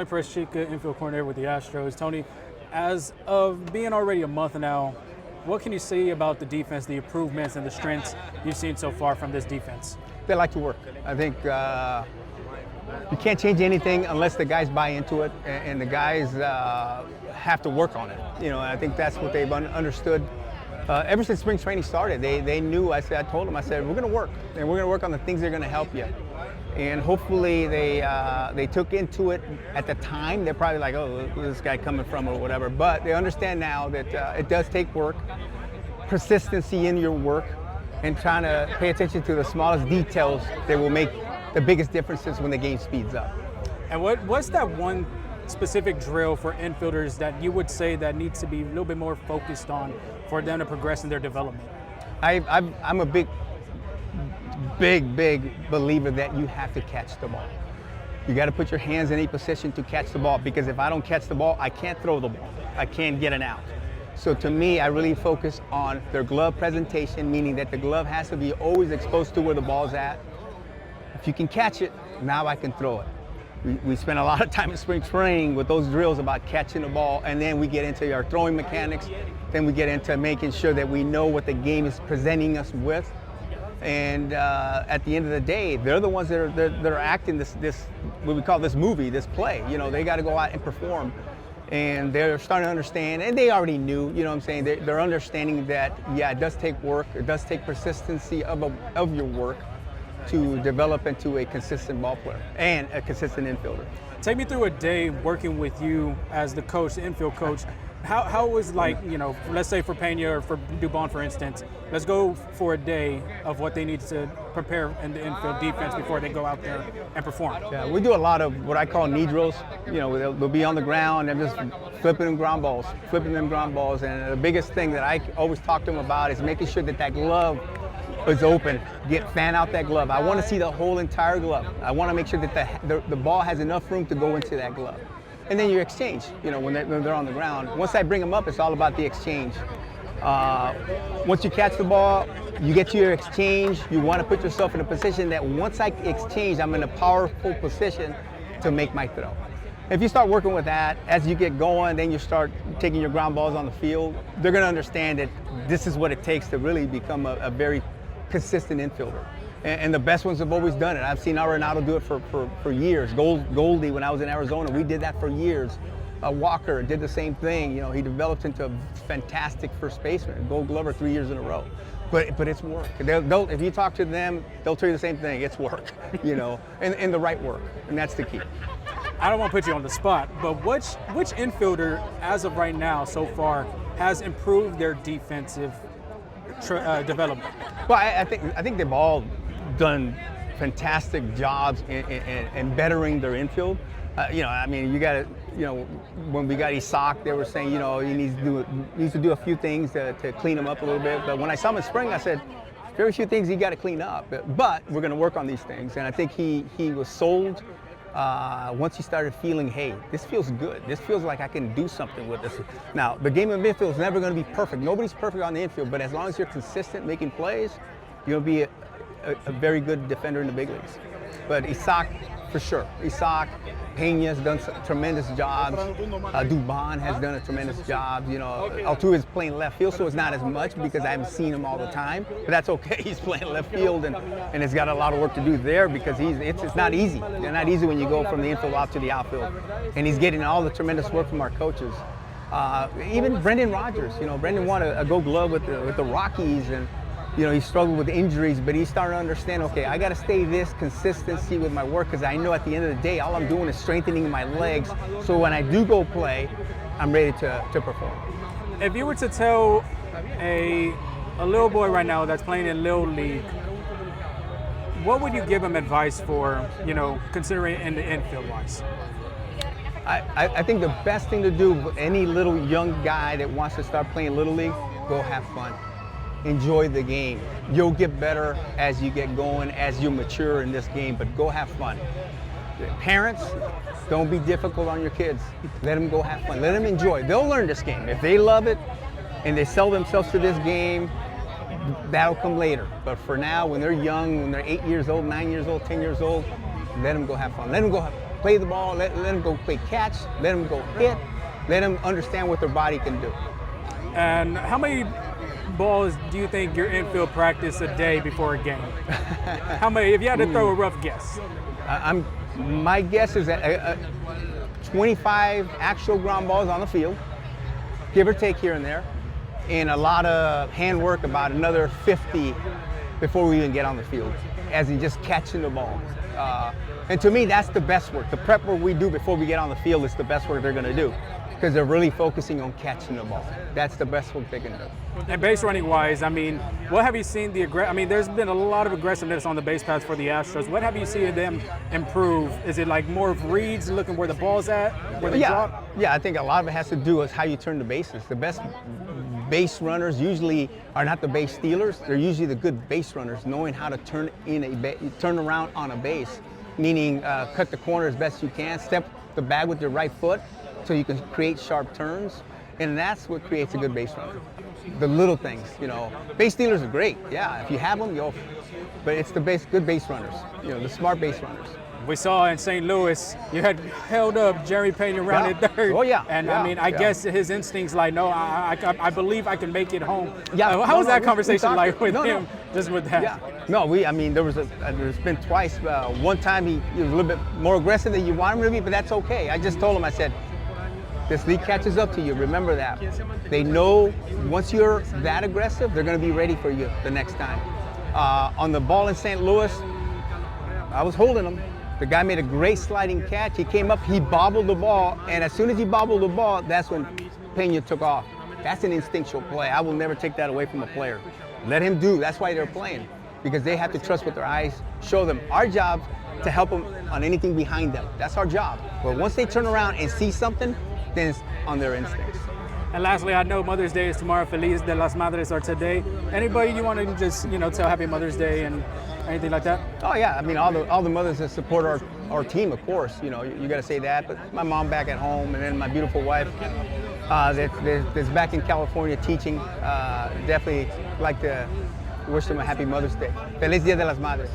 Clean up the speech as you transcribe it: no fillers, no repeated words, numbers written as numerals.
Tony Perezchica, infield coordinator with the Astros. Tony, as of being already a month now, what can you say about the defense, the improvements and the strengths you've seen so far from this defense? They like to work. I think you can't change anything unless the guys buy into it, and the guys have to work on it. You know, I think that's what they've understood. Ever since spring training started, they knew. I told them, I said, we're going to work, and we're going to work on the things that are going to help you. And hopefully they took into it at the time. They're probably like, oh, where's this guy coming from or whatever. But they understand now that it does take work, persistency in your work, and trying to pay attention to the smallest details that will make the biggest differences when the game speeds up. And what's that one specific drill for infielders that you would say that needs to be a little bit more focused on for them to progress in their development? I'm a big believer that you have to catch the ball. You got to put your hands in a position to catch the ball, because if I don't catch the ball, I can't throw the ball. I can't get an out. So to me, I really focus on their glove presentation, meaning that the glove has to be always exposed to where the ball's at. If you can catch it, now I can throw it. We spend a lot of time in spring training with those drills about catching the ball, and then we get into our throwing mechanics. Then we get into making sure that we know what the game is presenting us with. And at the end of the day, they're the ones that are acting this what we call this movie, this play. You know, they got to go out and perform. And they're starting to understand, and they already knew, you know what I'm saying, they're understanding that, yeah, it does take work, it does take persistency of your work to develop into a consistent ball player and a consistent infielder. Take me through a day working with you as the coach, the infield coach. How was, like, you know, let's say for Pena or for Dubon, for instance, let's go for a day of what they need to prepare in the infield defense before they go out there and perform. Yeah, we do a lot of what I call knee drills. You know, they'll be on the ground and just flipping them ground balls. And the biggest thing that I always talk to them about is making sure that that glove is open. Fan out that glove. I want to see the whole entire glove. I want to make sure that the ball has enough room to go into that glove. And then you exchange, you know, when they're on the ground. Once I bring them up, it's all about the exchange. Once you catch the ball, you get to your exchange. You want to put yourself in a position that once I exchange, I'm in a powerful position to make my throw. If you start working with that, as you get going, then you start taking your ground balls on the field, they're going to understand that this is what it takes to really become a very consistent infielder. And the best ones have always done it. I've seen Arenado do it for years. Goldie, when I was in Arizona, we did that for years. Walker did the same thing. You know, he developed into a fantastic first baseman, Gold Glover 3 years in a row. But it's work. If you talk to them, they'll tell you the same thing. It's work, you know, and the right work, and that's the key. I don't want to put you on the spot, but which infielder, as of right now, so far, has improved their defensive development? Well, I think they've all done fantastic jobs in bettering their infield. You know, I mean, you got to, you know, when we got Isaac, they were saying, you know, he needs to do a few things to clean him up a little bit. But when I saw him in spring, I said, very few things he got to clean up. But we're going to work on these things. And I think he was sold once he started feeling, hey, this feels good. This feels like I can do something with this. Now, the game of infield is never going to be perfect. Nobody's perfect on the infield. But as long as you're consistent making plays, you're going to be a very good defender in the big leagues. But Isaac, for sure. Isaac, Pena's done tremendous jobs. Dubon has done a tremendous job. You know, Altuve is playing left field, so it's not as much because I haven't seen him all the time. But that's okay. He's playing left field, and he's got a lot of work to do there because it's not easy. It's not easy when you go from the infield out to the outfield. And he's getting all the tremendous work from our coaches. Even Brendan Rodgers. You know, Brendan won a Gold Glove with the Rockies, and you know, he struggled with injuries, but he started to understand, okay, I got to stay this consistency with my work because I know at the end of the day, all I'm doing is strengthening my legs. So when I do go play, I'm ready to perform. If you were to tell a little boy right now that's playing in Little League, what would you give him advice for, you know, considering in the infield wise? I think the best thing to do with any little young guy that wants to start playing Little League, go have fun. Enjoy the game. You'll get better as you get going, as you mature in this game, but go have fun. Parents, don't be difficult on your kids. Let them go have fun. Let them enjoy. They'll learn this game. If they love it and they sell themselves to this game, that'll come later. But for now, when they're young, when they're 8 years old, 9 years old, 10 years old, let them go have fun. Let them go play the ball, let them go play catch, let them go hit, let them understand what their body can do. And how many balls do you think your infield practice a day before a game? How many, if you had to throw a rough guess? My guess is that 25 actual ground balls on the field, give or take here and there, and a lot of handwork, about another 50 before we even get on the field, as in just catching the ball. And to me, that's the best work. The prep work we do before we get on the field is the best work they're going to do, because they're really focusing on catching the ball. That's the best work they can do. And base running wise, I mean, what have you seen there's been a lot of aggressiveness on the base paths for the Astros. What have you seen them improve? Is it like more of reads, looking where the ball's at, where they drop? Yeah, I think a lot of it has to do with how you turn the bases. The best base runners usually are not the base stealers. They're usually the good base runners, knowing how to turn around on a base, meaning cut the corner as best you can, step the bag with your right foot so you can create sharp turns. And that's what creates a good base runner. The little things, you know. Base stealers are great, yeah. If you have them, but it's the good base runners, you know, the smart base runners. We saw in St. Louis, you had held up Jerry Pena around at third. Oh, yeah. And yeah, I mean, I guess his instincts like, no, I believe I can make it home. Yeah. How was that conversation like with him, just with that? Yeah. No, I mean, there's been twice. One time he was a little bit more aggressive than you want him to be, but that's okay. I just told him, I said, this league catches up to you. Remember that. They know once you're that aggressive, they're going to be ready for you the next time. On the ball in St. Louis, I was holding him. The guy made a great sliding catch. He came up, he bobbled the ball, and as soon as he bobbled the ball, that's when Pena took off. That's an instinctual play. I will never take that away from a player. Let him do. That's why they're playing, because they have to trust what their eyes show them. Our job to help them on anything behind them. That's our job. But once they turn around and see something, then it's on their instincts. And lastly, I know Mother's Day is tomorrow. Feliz de las Madres are today. Anybody you want to just, tell Happy Mother's Day and anything like that? Oh yeah, I mean all the mothers that support our team, of course. You got to say that. But my mom back at home, and then my beautiful wife that's back in California teaching. Definitely like to wish them a Happy Mother's Day. Feliz Dia de las Madres.